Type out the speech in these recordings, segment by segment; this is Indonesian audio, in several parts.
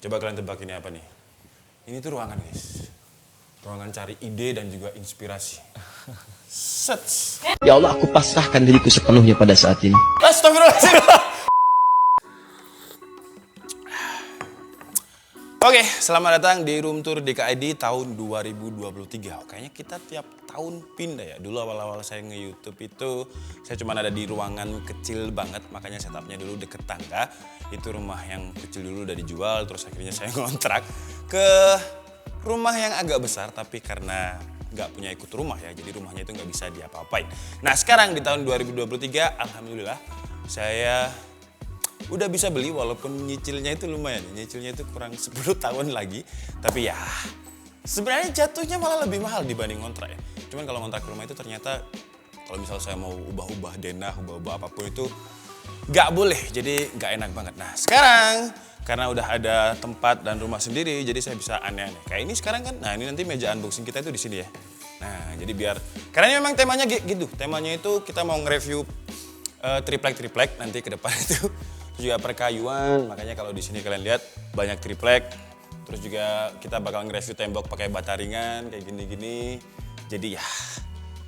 Coba kalian tebak ini apa nih? Ini tuh ruangan guys. Ruangan cari ide dan juga inspirasi. Sets. Ya Allah, aku pasrahkan diriku sepenuhnya pada saat ini. Astagfirullahaladzim. Oke, selamat datang di Room Tour DKID tahun 2023. Kayaknya kita tiap tahun pindah ya. Dulu awal-awal saya nge-YouTube itu, saya cuma ada di ruangan kecil banget. Makanya setupnya dulu deket tangga. Itu rumah yang kecil dulu udah dijual, terus akhirnya saya ngontrak ke rumah yang agak besar. Tapi karena nggak punya ikut rumah ya, jadi rumahnya itu nggak bisa diapa-apain. Nah sekarang di tahun 2023, alhamdulillah saya udah bisa beli walaupun nyicilnya itu lumayan. Nyicilnya itu kurang 10 tahun lagi. Tapi ya sebenarnya jatuhnya malah lebih mahal dibanding ngontrak ya. Cuman kalau ngontrak rumah itu ternyata kalau misal saya mau ubah-ubah denah, ubah-ubah apapun itu nggak boleh. Jadi nggak enak banget. Nah sekarang karena udah ada tempat dan rumah sendiri, jadi saya bisa aneh-aneh. Kayak ini sekarang kan, nah ini nanti meja unboxing kita itu di sini ya. Nah jadi biar, karena ini memang temanya gitu. Temanya itu kita mau nge-review triplek nanti ke depan itu. Terus juga perkayuan, makanya kalau di sini kalian lihat banyak triplek. Terus juga kita bakal nge-review tembok pakai bata ringan kayak gini-gini. Jadi ya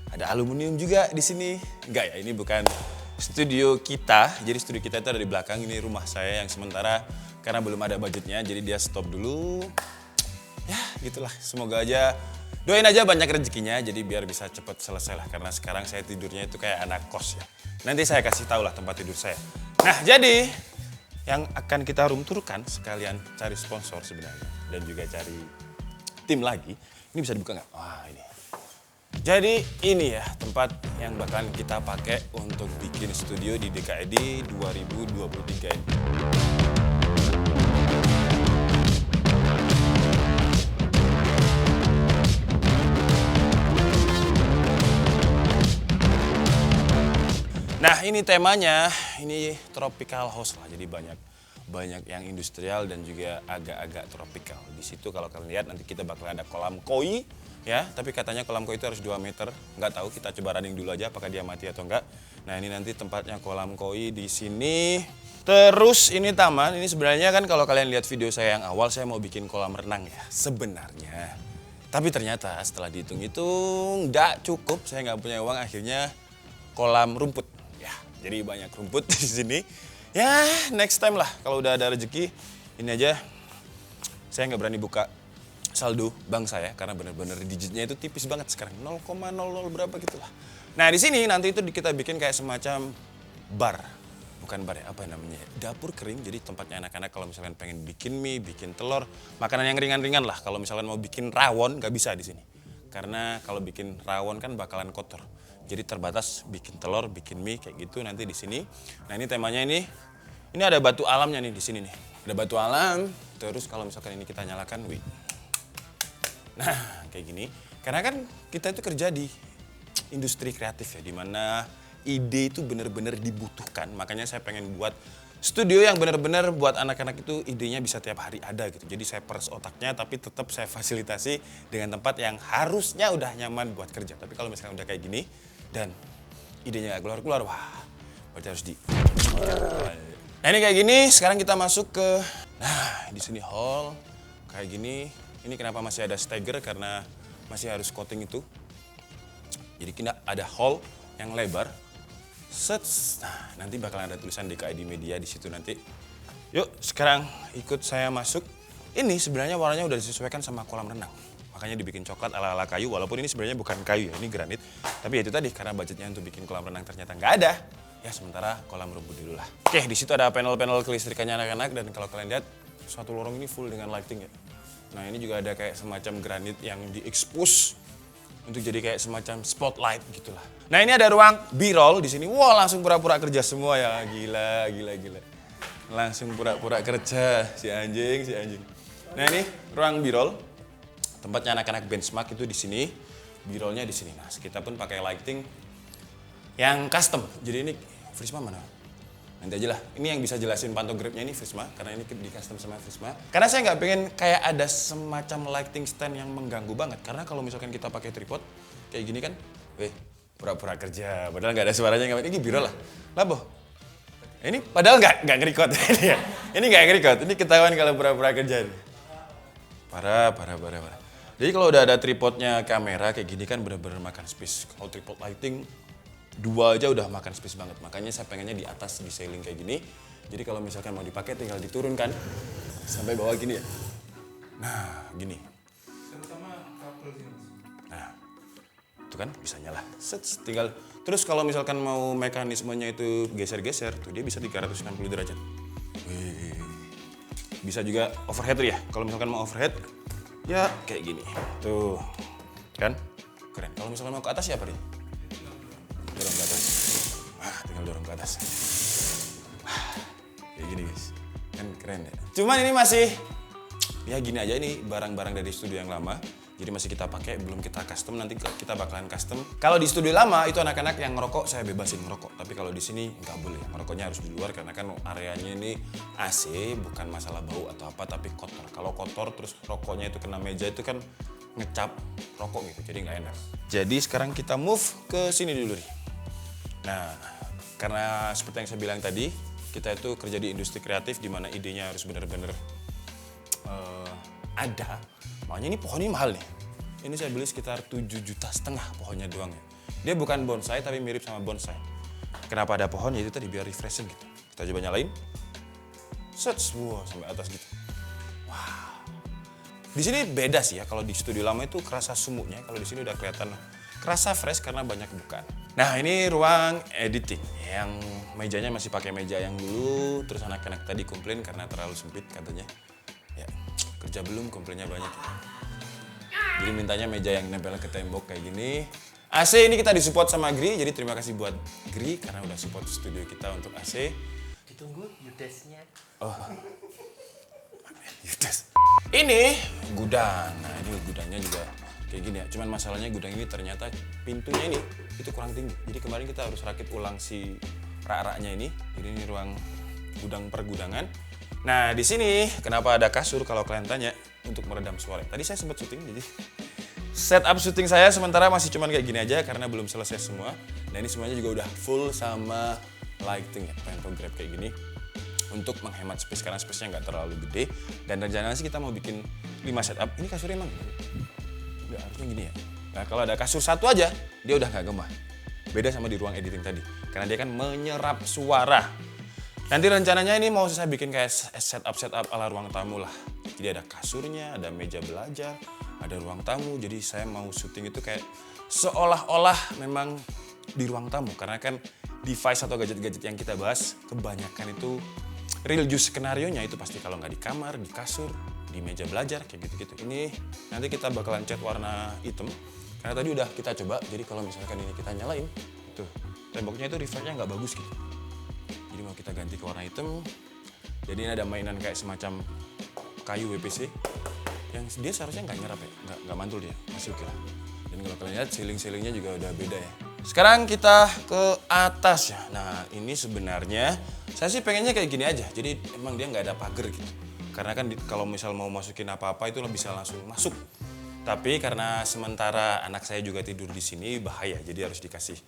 ada aluminium juga di sini. Enggak ya, ini bukan studio kita. Jadi studio kita itu ada di belakang, ini rumah saya yang sementara karena belum ada budgetnya, jadi dia stop dulu. Ya gitulah, semoga aja, doain aja banyak rezekinya, jadi biar bisa cepet selesai lah. Karena sekarang saya tidurnya itu kayak anak kos ya. Nanti saya kasih tahu lah tempat tidur saya. Nah jadi yang akan kita room tour-kan sekalian cari sponsor sebenarnya. Dan juga cari tim lagi. Ini bisa dibuka nggak? Wah ini. Jadi ini ya tempat yang bakalan kita pakai untuk bikin studio di DKID 2023 ini. Nah ini temanya, ini tropical house lah, jadi banyak yang industrial dan juga agak-agak tropical. Di situ kalau kalian lihat nanti kita bakal ada kolam koi ya, tapi katanya kolam koi itu harus 2 meter. Nggak tahu, kita coba running dulu aja apakah dia mati atau enggak. Nah ini nanti tempatnya kolam koi di sini. Terus ini taman, ini sebenarnya kan kalau kalian lihat video saya yang awal, saya mau bikin kolam renang ya sebenarnya. Tapi ternyata setelah dihitung-hitung nggak cukup, saya nggak punya uang, akhirnya kolam rumput. Jadi banyak rumput di sini. Ya next time lah kalau udah ada rezeki. Ini aja saya nggak berani buka saldo bank saya karena bener-bener digitnya itu tipis banget sekarang 0,00 berapa gitulah. Nah di sini nanti itu kita bikin kayak semacam bar, bukan bar ya, apa namanya? Dapur kering. Jadi tempatnya anak-anak kalau misalkan pengen bikin mie, bikin telur, makanan yang ringan-ringan lah. Kalau misalkan mau bikin rawon nggak bisa di sini karena kalau bikin rawon kan bakalan kotor. Jadi terbatas bikin telur, bikin mie kayak gitu nanti di sini. Nah ini temanya ini ada batu alamnya nih di sini nih. Ada batu alam. Terus kalau misalkan ini kita nyalakan, wih. Nah kayak gini. Karena kan kita itu kerja di industri kreatif ya, dimana ide itu benar-benar dibutuhkan. Makanya saya pengen buat studio yang benar-benar buat anak-anak itu idenya bisa tiap hari ada gitu. Jadi saya peres otaknya tapi tetap saya fasilitasi dengan tempat yang harusnya udah nyaman buat kerja. Tapi kalau misalkan udah kayak gini dan idenya gak keluar-keluar, wah berarti harus di. Nah ini kayak gini, sekarang kita masuk ke, nah di sini hall kayak gini. Ini kenapa masih ada stagger karena masih harus coating itu. Jadi kita ada hall yang lebar. Set, nah nanti bakalan ada tulisan DKID Media di situ nanti. Yuk sekarang ikut saya masuk. Ini sebenarnya warnanya udah disesuaikan sama kolam renang. Makanya dibikin coklat ala-ala kayu, walaupun ini sebenarnya bukan kayu ya, ini granit. Tapi ya itu tadi, karena budgetnya untuk bikin kolam renang ternyata nggak ada. Ya sementara kolam rumput dulu lah. Oke, di situ ada panel-panel kelistrikannya anak-anak, dan kalau kalian lihat, suatu lorong ini full dengan lighting ya. Nah ini juga ada kayak semacam granit yang diekspos untuk jadi kayak semacam spotlight gitulah. Nah ini ada ruang B-roll di sini. Wah langsung pura-pura kerja semua ya, gila. Langsung pura-pura kerja, si anjing. Nah ini ruang B-roll. Tempatnya anak-anak benchmark itu di sini, B-rollnya di sini. Nah, kita pun pakai lighting yang custom. Jadi ini Frisma mana? Nanti aja lah. Ini yang bisa jelasin pantograpnya ini Frisma, karena ini di custom sama Frisma. Karena saya nggak pengen kayak ada semacam lighting stand yang mengganggu banget. Karena kalau misalkan kita pakai tripod kayak gini kan, pura-pura kerja. Padahal nggak ada suaranya. Ini B-roll lah. Lah boh. Ini padahal nggak nge-record ini ya. Ini nggak nge-record, ini ketahuan kalau pura-pura kerja nih. Parah. Jadi kalau udah ada tripodnya kamera kayak gini kan bener-bener makan space. Kalau tripod lighting 2 aja udah makan space banget. Makanya saya pengennya di atas di ceiling kayak gini. Jadi kalau misalkan mau dipakai tinggal diturunkan sampai bawah gini ya. Nah, gini. Nah, itu kan bisa nyala. Tinggal terus kalau misalkan mau mekanismenya itu geser-geser, tuh dia bisa 360 derajat. Wih. Bisa juga overhead tuh ya. Kalau misalkan mau overhead, ya kayak gini. Tuh, kan? Keren. Kalau misalkan mau ke atas ya apa nih? Dorong ke atas. Tinggal dorong ke atas. Kayak gini guys. Kan keren ya. Cuman ini masih, ya gini aja, ini barang-barang dari studio yang lama. Jadi masih kita pakai, belum kita custom, nanti kita bakalan custom. Kalau di studio lama itu anak-anak yang ngerokok saya bebasin ngerokok, tapi kalau di sini nggak boleh, ngerokoknya harus di luar karena kan areanya ini AC, bukan masalah bau atau apa, tapi kotor. Kalau kotor terus rokoknya itu kena meja itu kan ngecap rokok gitu, jadi nggak enak. Jadi sekarang kita move ke sini dulu nih. Nah, karena seperti yang saya bilang tadi, kita itu kerja di industri kreatif di mana idenya harus benar-benar ada. Makanya ini pohonnya mahal nih. Ini saya beli sekitar 7,5 juta pohonnya doang ya. Dia bukan bonsai tapi mirip sama bonsai. Kenapa ada pohon? Ya itu tadi biar refreshing gitu. Kita coba nyalain. Set, wow, sampai atas gitu. Wow. Di sini beda sih ya. Kalau di studio lama itu kerasa sumuknya. Kalau di sini udah kelihatan kerasa fresh karena banyak bukaan. Nah, ini ruang editing yang mejanya masih pakai meja yang dulu. Terus anak-anak tadi komplain karena terlalu sempit katanya. Ya, kerja belum, komplainnya banyak. Jadi mintanya meja yang nempel ke tembok kayak gini. AC ini kita disupport sama Gri, jadi terima kasih buat Gri karena udah support studio kita untuk AC. Ditunggu Yudesnya. Oh, Yudes. Ini gudang. Nah, ini gudangnya juga kayak gini ya. Cuman masalahnya gudang ini ternyata pintunya ini itu kurang tinggi. Jadi kemarin kita harus rakit ulang si rak-raknya ini. Jadi ini ruang gudang pergudangan. Nah, di sini kenapa ada kasur kalau kalian tanya untuk meredam suara. Tadi saya sempat syuting, jadi setup syuting saya sementara masih cuman kayak gini aja karena belum selesai semua. Nah, ini semuanya juga udah full sama lighting ya, pantograph kayak gini untuk menghemat space karena space-nya nggak terlalu gede. Dan rencananya sih kita mau bikin 5 setup. Ini kasurnya emang gini. Udah harusnya gini ya. Nah, kalau ada kasur satu aja, dia udah nggak gemah. Beda sama di ruang editing tadi, karena dia kan menyerap suara. Nanti rencananya ini mau saya bikin kayak setup ala ruang tamu lah. Jadi ada kasurnya, ada meja belajar, ada ruang tamu. Jadi saya mau syuting itu kayak seolah-olah memang di ruang tamu. Karena kan device atau gadget-gadget yang kita bahas kebanyakan itu real use skenario-nya itu pasti kalau nggak di kamar, di kasur, di meja belajar, kayak gitu-gitu. Ini nanti kita bakalan cat warna hitam. Karena tadi udah kita coba, jadi kalau misalkan ini kita nyalain, tuh temboknya itu reflexnya nggak bagus gitu. Jadi mau kita ganti ke warna hitam. Jadi ini ada mainan kayak semacam kayu WPC yang dia seharusnya nggak nyerap ya, nggak mantul dia, masih oke lah. Dan kalau kalian lihat ceiling-ceilingnya juga udah beda ya. Sekarang kita ke atas ya. Nah, ini sebenarnya saya sih pengennya kayak gini aja. Jadi emang dia nggak ada pagar gitu. Karena kan kalau misal mau masukin apa-apa itu bisa langsung masuk. Tapi karena sementara anak saya juga tidur di sini bahaya, jadi harus dikasih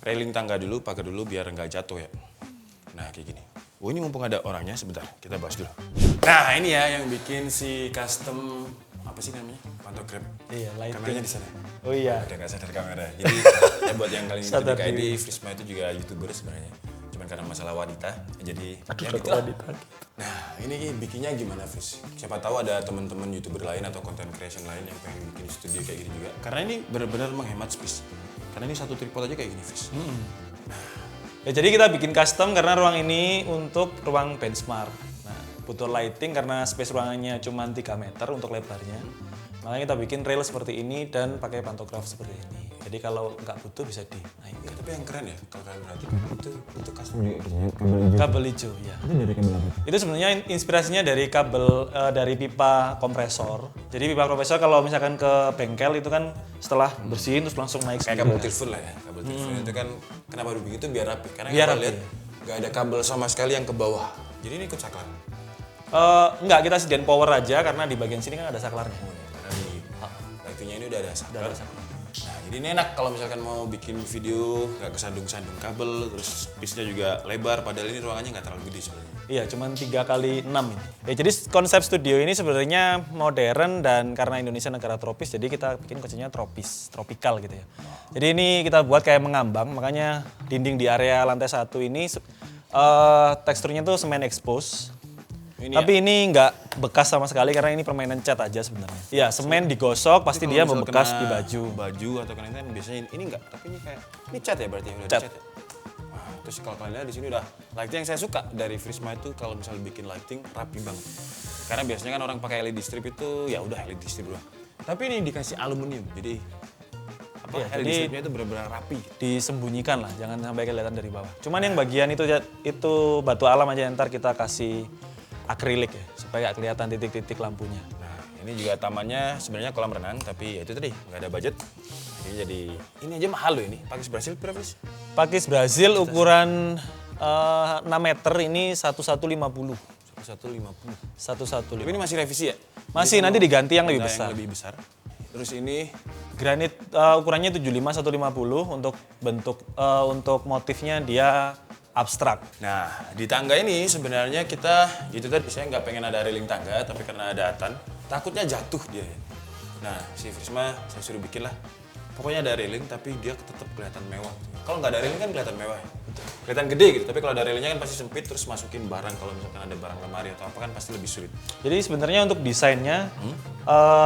railing tangga dulu, pagar dulu biar nggak jatuh ya. Nah, kayak gini. Oh, ini mumpung ada orangnya, sebentar kita bahas dulu. Nah, ini ya yang bikin si custom apa sih namanya? Pantograph. Iya, lighting. Kameranya di sana. Oh iya. Ada nggak sadar kamera. Jadi ya buat yang kalian itu di KID, Frisma itu juga YouTuber sebenarnya. Cuman karena masalah wanita, jadi ya gitu lah. Nah, ini bikinnya gimana, Fris? Siapa tahu ada teman-teman YouTuber lain atau content creation lain yang pengen bikin studio kayak gini juga. Karena ini benar-benar menghemat space. Karena ini satu tripod aja kayak gini, Fris. Ya, jadi kita bikin custom karena ruang ini untuk ruang benchmark. Nah, butuh lighting karena space ruangannya cuma 3 meter untuk lebarnya. Makanya kita bikin rail seperti ini dan pakai pantograph seperti ini. Jadi kalau nggak butuh bisa dinaikkan. Tapi yang keren ya, kalau kalian perhatiin itu custom juga biasanya kabel hijau. Kabel hijau ya. Itu dari kabel apa? Itu sebenarnya inspirasinya dari kabel dari pipa kompresor. Jadi pipa kompresor kalau misalkan ke bengkel itu kan setelah bersihin terus langsung naik kayak sendiri. kabel telepon lah ya. Kabel telepon itu kan kenapa begitu biar rapi. Karena Biar kalau rapi, lihat nggak ada kabel sama sekali yang ke bawah. Jadi ini ikut saklar. Enggak, kita sediain power aja karena di bagian sini kan ada saklarnya. Karena di lightingnya ini udah ada saklar. Nah, jadi ini enak kalau misalkan mau bikin video nggak kesandung-sandung kabel, terus space-nya juga lebar, padahal ini ruangannya nggak terlalu gede sebenarnya. Iya, cuman 3x6 ini. Ya, jadi konsep studio ini sebenarnya modern dan karena Indonesia negara tropis, jadi kita bikin konsepnya tropikal gitu ya. Jadi ini kita buat kayak mengambang, makanya dinding di area lantai 1 ini teksturnya tuh semen expose. Tapi ini nggak bekas sama sekali karena ini permainan cat aja sebenarnya. Iya, semen digosok pasti dia Kalau misal membekas kena di baju. Baju atau kena kan biasanya ini enggak, tapi ini kayak ini cat ya berarti udah Cat. cat ya. Wah, terus kalau kalian lihat di sini udah lighting yang saya suka dari Prisma itu kalau misal bikin lighting rapi banget. Karena biasanya kan orang pakai LED strip itu ya udah LED strip doang. Tapi ini dikasih aluminium. Jadi apa Iya, LED jadi stripnya itu benar-benar rapi. Disembunyikan lah, jangan sampai kelihatan dari bawah. Cuman yang bagian itu batu alam aja, ntar kita kasih akrilik ya supaya nggak kelihatan titik-titik lampunya. Nah, ini juga tamannya sebenarnya kolam renang tapi ya itu tadi nggak ada budget. Jadi ini aja mahal loh ini. Pakis Brasil berapa sih? Pakis Brazil ukuran 6 meter ini 1150. 150. Tapi 1150. ini masih revisi ya? Masih, nanti diganti yang lebih Ada besar. Yang lebih besar. Terus ini Granit ukurannya 75 150 untuk motifnya dia abstrak. nah, di tangga ini sebenarnya kita, itu tadi saya nggak pengen ada railing tangga, tapi karena ada atan, takutnya jatuh dia. Nah, si Prisma saya suruh bikin lah. Pokoknya ada railing, tapi dia tetap kelihatan mewah. Kalau nggak ada railing kan kelihatan mewah ya. Kelihatan gede gitu, tapi kalau ada railingnya kan pasti sempit, terus masukin barang. Kalau misalkan ada barang lemari atau apa kan pasti lebih sulit. Jadi sebenarnya untuk desainnya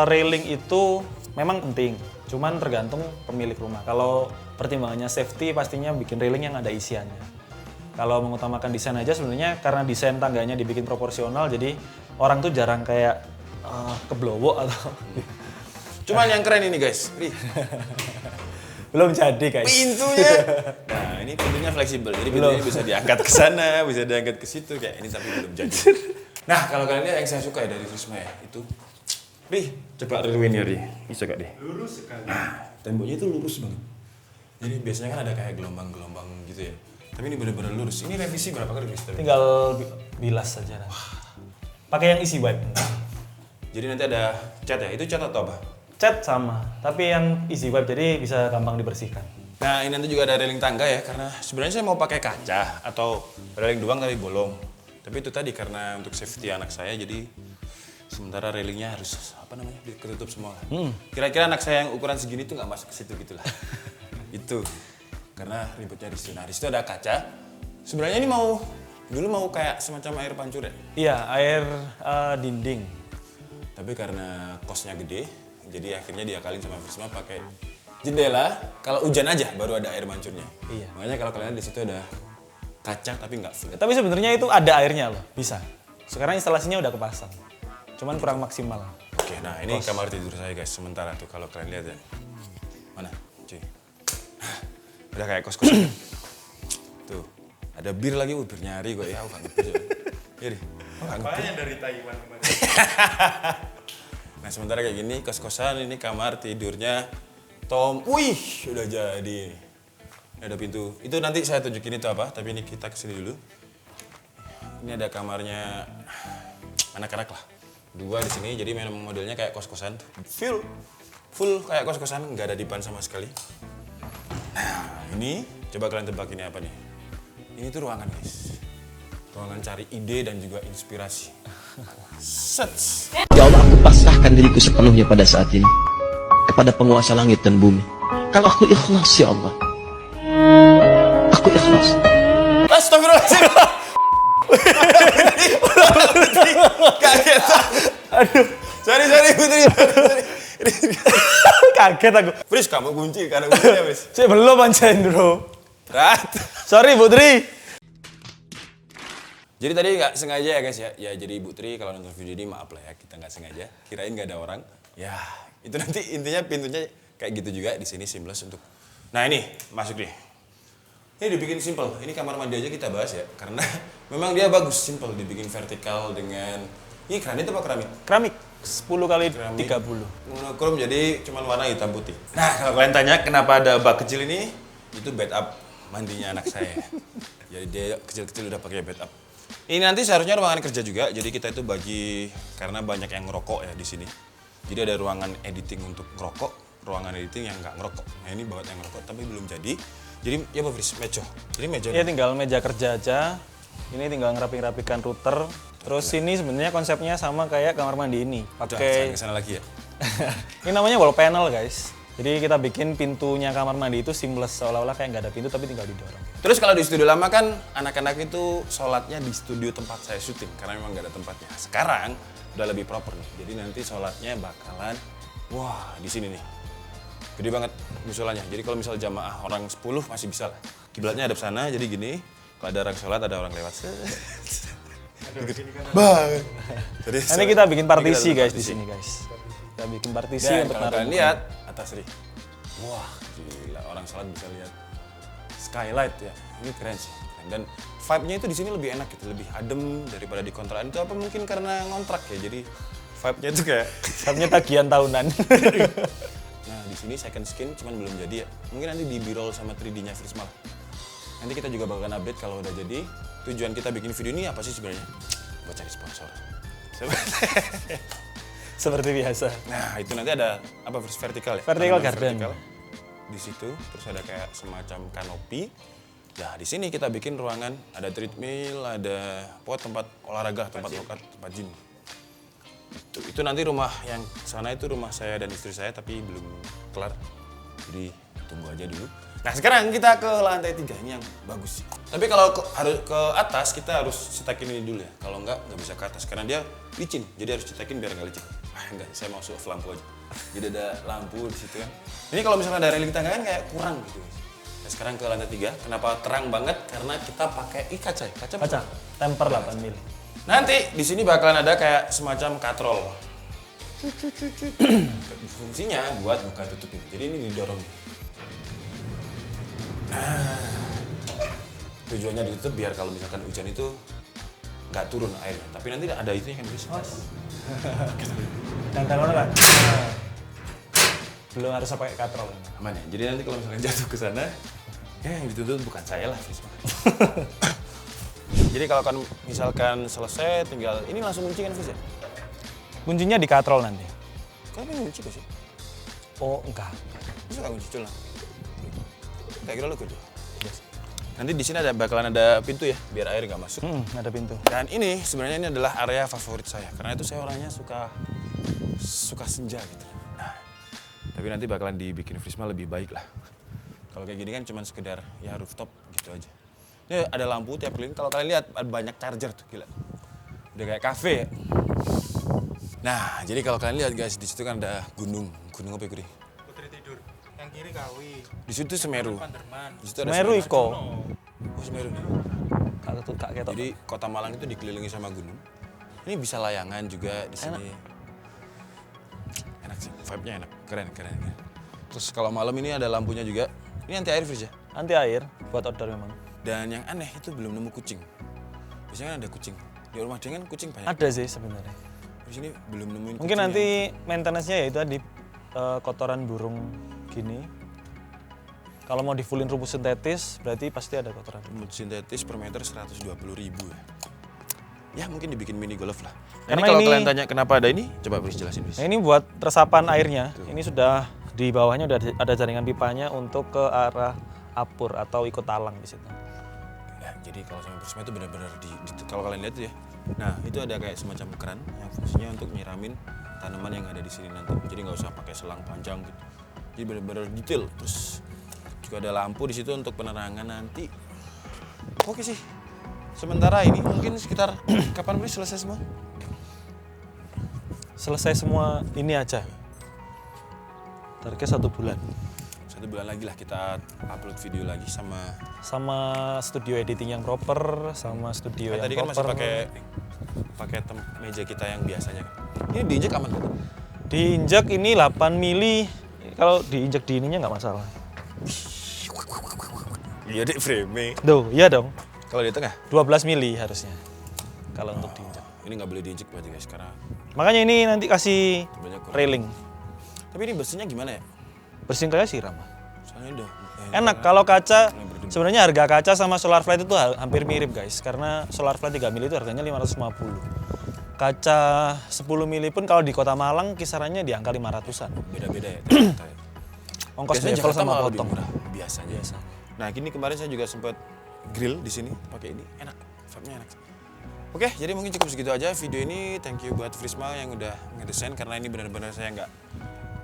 railing itu memang penting, cuman tergantung pemilik rumah. Kalau pertimbangannya safety pastinya bikin railing yang ada isiannya. Kalau mengutamakan desain aja sebenarnya karena desain tangganya dibikin proporsional, jadi orang tuh jarang kayak keblowo atau Cuman yang keren ini guys, Nih, belum jadi guys. pintunya. Nah, ini pintunya fleksibel, jadi pintunya bisa diangkat ke sana, bisa diangkat ke situ kayak ini tapi belum jadi. Nah, kalau kalian lihat yang saya suka ya dari Prisma ya, itu Ri, coba rewind ya Ri, bisa gak deh? Lurus sekali. Nah, temboknya itu lurus banget. Jadi biasanya kan ada kayak gelombang-gelombang gitu ya. Tapi ini benar-benar lurus. Ini revisi berapa kali revisi? Tinggal bilas saja. Pakai yang easy wipe. Jadi nanti ada cat ya, itu cat atau apa? Cat sama, tapi yang easy wipe jadi bisa gampang dibersihkan. Nah, ini nanti juga ada railing tangga ya, karena sebenarnya saya mau pakai kaca atau railing doang tapi bolong. Tapi itu tadi karena untuk safety anak saya, jadi sementara railingnya harus ketutup semua. Kira-kira anak saya yang ukuran segini tuh nggak masuk ke situ gitulah. Itu karena ribetnya di situ. Nah, di situ ada kaca. Sebenarnya ini dulu mau kayak semacam air pancur ya. Iya, air dinding. Tapi karena kosnya gede, jadi akhirnya diakalin sama Prisma pakai jendela. Kalau hujan aja baru ada air mancurnya. Iya. Makanya kalau kalian di situ ada kaca tapi nggak full. Tapi sebenarnya itu ada airnya loh, bisa. Sekarang instalasinya udah kepasang, cuman kurang maksimal. Oke, nah ini kamar tidur saya guys. Sementara tuh kalau kalian lihat ya. Mana, cuy? Udah kayak kos-kosan. Tuh, ada bir lagi, bir nyari gue ya, aku nggak Iya deh. Apanya dari Taiwan kemarin? Nah sementara kayak gini kos-kosan, ini kamar tidurnya Tom. Wih, udah jadi. Ini ada pintu. Itu nanti saya tunjukin itu apa, tapi ini kita kesini dulu. Ini ada kamarnya anak-anak lah. 2 di sini, jadi memang modelnya kayak kos-kosan. Full kayak kos-kosan, nggak ada dipan sama sekali. Nah ini, coba kalian tebak ini apa nih? Ini tuh ruangan guys. Ruangan cari ide dan juga inspirasi. Sets. Ya Allah, aku pasrahkan diriku sepenuhnya pada saat ini kepada penguasa langit dan bumi. Kalau aku ikhlas ya Allah, aku ikhlas. Astagfirullahaladzim. Kaget. Aduh, Sorry Putri. kaget aku. Pris, kamu kunci karena kuncinya Pris. Saya belum anjain bro. Rat. Sorry Putri. Jadi tadi nggak sengaja ya guys ya. Ya jadi Ibu Tri kalau nonton video ini maaf lah ya, kita nggak sengaja. Kirain nggak ada orang. Ya itu nanti intinya pintunya kayak gitu juga di sini seamless untuk. Nah ini masuk deh. Ini dibikin simple. Ini kamar mandi aja kita bahas ya, karena memang dia bagus simple dibikin vertikal dengan. Ini granit apa keramik? Keramik 10 kali 30. Monokrom jadi cuman warna hitam putih. Nah kalau kalian tanya kenapa ada bak kecil ini, itu bed up mandinya anak saya. Jadi dia kecil-kecil udah pakai bed up. Ini nanti seharusnya ruangan kerja juga, jadi kita itu bagi karena banyak yang ngerokok ya di sini. Jadi ada ruangan editing untuk ngerokok, ruangan editing yang nggak ngerokok. Nah ini buat yang ngerokok tapi belum jadi. Jadi ya Pak Fris, meja. Jadi meja. Iya tinggal meja kerja aja. Ini tinggal ngerapikan router. Terus ini sebenarnya konsepnya sama kayak kamar mandi ini. Udah, Pakai kesana lagi ya. ini namanya wall panel guys. Jadi kita bikin pintunya kamar mandi itu seamless, seolah-olah kayak nggak ada pintu tapi tinggal didorong. Terus kalau di studio lama kan anak-anak itu sholatnya di studio tempat saya syuting karena memang nggak ada tempatnya. Sekarang udah lebih proper nih. Jadi nanti sholatnya bakalan wah di sini nih. Gede banget musolanya. Jadi kalau misal jamaah orang 10 masih bisa lah. Kiblatnya ada sana jadi gini. Kalau ada orang sholat ada orang lewat. Bang. Jadi Nanti kita bikin partisi ada guys di sini guys. Kita bikin partisi Dan untuk kalau naruh. kalian lihat atas nih. Wah, gila orang sholat bisa lihat skylight ya. Ini keren sih. Dan vibe-nya itu di sini lebih enak gitu, lebih adem daripada di kontrakan. Itu apa mungkin karena ngontrak ya. Jadi vibe-nya itu kayak Saatnya tagihan tahunan. nah, di sini second skin cuman belum jadi ya. Mungkin nanti di B-roll sama 3D-nya Frisma lah. Nanti kita juga bakalan update kalau udah jadi. Tujuan kita bikin video ini apa sih sebenarnya? Buat cari sponsor. Seperti biasa. Nah, itu nanti ada apa vertikal ya? Vertical Tanaman garden. vertikal. Di situ terus ada kayak semacam kanopi. Ya, di sini kita bikin ruangan, ada treadmill, ada pokoknya tempat olahraga, tempat workout, tempat gym. Itu nanti rumah yang sana itu rumah saya dan istri saya tapi belum kelar. Jadi tunggu aja dulu. Nah, sekarang kita ke lantai 3 ini yang bagus sih. Tapi kalau harus ke atas kita harus setakin ini dulu ya. Kalau nggak bisa ke atas karena dia licin. Jadi harus setakin biar nggak licin. Enggak, saya mau off lampu aja. Jadi ada lampu di situ kan. Ini kalau misalnya ada railing tangga kan kayak kurang gitu. Nah, sekarang ke lantai 3. Kenapa terang banget? Karena kita pakai kaca ya. Kaca, temper 8 mili. Nanti di sini bakalan ada kayak semacam katrol. Fungsinya buat buka tutup ini. Jadi ini didorong. Nah, tujuannya ditutup biar kalau misalkan hujan itu nggak turun airnya. Tapi nanti ada itu yang bisa. Dan kalau kan belum harus pakai katrol. Aman ya. Jadi nanti kalau misalkan jatuh ke sana, ya yang dituntut bukan saya lah, Frisma. Jadi kalau kan misalkan selesai, tinggal ini langsung kunci kan, Fris ya? Kuncinya di katrol nanti. Kau pengen kunci gak sih? Oh enggak. Bisa nggak kunci culang? Kayak kira lo kunci. Nanti di sini bakalan ada pintu ya, biar air nggak masuk. Ada pintu. Dan ini sebenarnya ini adalah area favorit saya, karena itu saya orangnya suka senja gitu. Nah, tapi nanti bakalan dibikin Frisma lebih baik lah. Kalau kayak gini kan cuma sekedar ya rooftop gitu aja. Ini ada lampu tiap keliling. Kalau kalian lihat ada banyak charger tuh, gila. Udah kayak kafe ya. Nah, jadi kalau kalian lihat guys, di situ kan ada gunung. Gunung apa ya, Guri? Putri Tidur. Yang kiri Kawi. Di situ Semeru. Panderman. Di situ ada Semeru Iko. Oh, Semeru nih. Kak ketok. Jadi Kota Malang itu dikelilingi sama gunung. Ini bisa layangan juga di sini. Enak sih, vibe-nya enak. Keren. Terus kalau malam ini ada lampunya juga. Ini anti air Fris ya. Anti air buat outdoor memang. Dan yang aneh itu belum nemu kucing. Biasanya kan ada kucing. Di rumah dia kan kucing banyak. Ada sih sebenarnya. Di sini belum nemuin Mungkin kucing nanti maintenance-nya ya itu tadi kotoran burung gini. Kalau mau di fullin rumput sintetis berarti pasti ada kotoran. Rumput sintetis per meter 120.000 ya. Ya mungkin dibikin mini golf lah. Karena Ini kalau ini- kalian tanya kenapa ada ini, coba Fris jelasin Fris. Nah ini buat resapan airnya. Ini sudah di bawahnya udah ada jaringan pipanya untuk ke arah apur atau ikut talang di situ. Ya, jadi kalau sama Prisma itu benar-benar kalau kalian lihat tuh ya. Nah, itu ada kayak semacam keran yang fungsinya untuk nyiramin tanaman yang ada di sini nanti. Jadi nggak usah pakai selang panjang gitu. Jadi benar-benar detail. Terus juga ada lampu di situ untuk penerangan nanti. Oke sih. Sementara ini mungkin sekitar kapan Pris selesai semua? Selesai semua ini aja. Target 1 bulan. 1 bulan lagi lah kita upload video lagi sama. Sama studio editing yang proper, sama studio yang Tadi kan masih proper. pakai meja kita yang biasanya kan. Ini diinjek aman kan? Diinjak ini 8 mili. Kalau diinjak di ininya nggak masalah. Iya deh frame. Duh, iya dong. Kalau di tengah? 12 mili harusnya. Kalau untuk diinjak. Ini nggak boleh diinjek berarti guys karena Makanya ini nanti kasih banyak kurang. railing. Tapi ini bersihnya gimana ya? Bersihin kayak siram. Soalnya udah Enak kalau kaca, sebenarnya harga kaca sama solar flat itu hampir mirip guys. Karena solar flat 3 mili itu harganya 550. Kaca 10 mili pun kalau di Kota Malang kisarannya di angka 500-an. beda-beda ya ternyata ya. ongkos Biasanya travel Jakarta sama malah lebih potong. murah biasanya. Nah, gini kemarin saya juga sempat grill di sini pakai ini, enak, vibe-nya enak. Oke, jadi mungkin cukup segitu aja video ini. Thank you buat Frisma yang udah ngedesain karena ini benar-benar saya nggak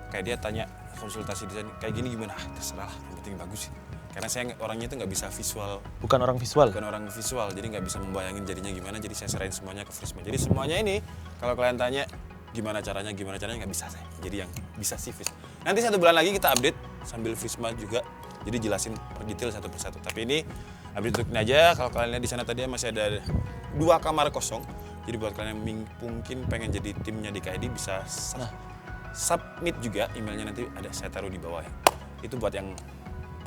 kayak dia tanya konsultasi desain kayak gini gimana, terserah lah, yang penting bagus sih. Karena saya orangnya itu nggak bisa visual, Bukan orang visual. bukan orang visual, jadi nggak bisa membayangin jadinya gimana. Jadi saya serahin semuanya ke Frisma. Jadi semuanya ini kalau kalian tanya gimana caranya nggak bisa saya. Jadi yang bisa sih Frisma. Nanti 1 bulan lagi kita update sambil Frisma juga. Jadi jelasin per detail satu persatu. Tapi ini update untuk ini aja. Kalau kalian lihat di sana tadi masih ada 2 kamar kosong. Jadi buat kalian yang mungkin pengen jadi timnya di KID bisa submit juga emailnya, nanti ada saya taruh di bawah ya. Itu buat yang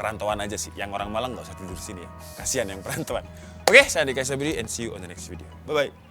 perantauan aja sih. Yang orang Malang nggak usah tidur di sini ya. Kasihan yang perantauan. Oke, saya Andika Sabri and see you on the next video. Bye bye.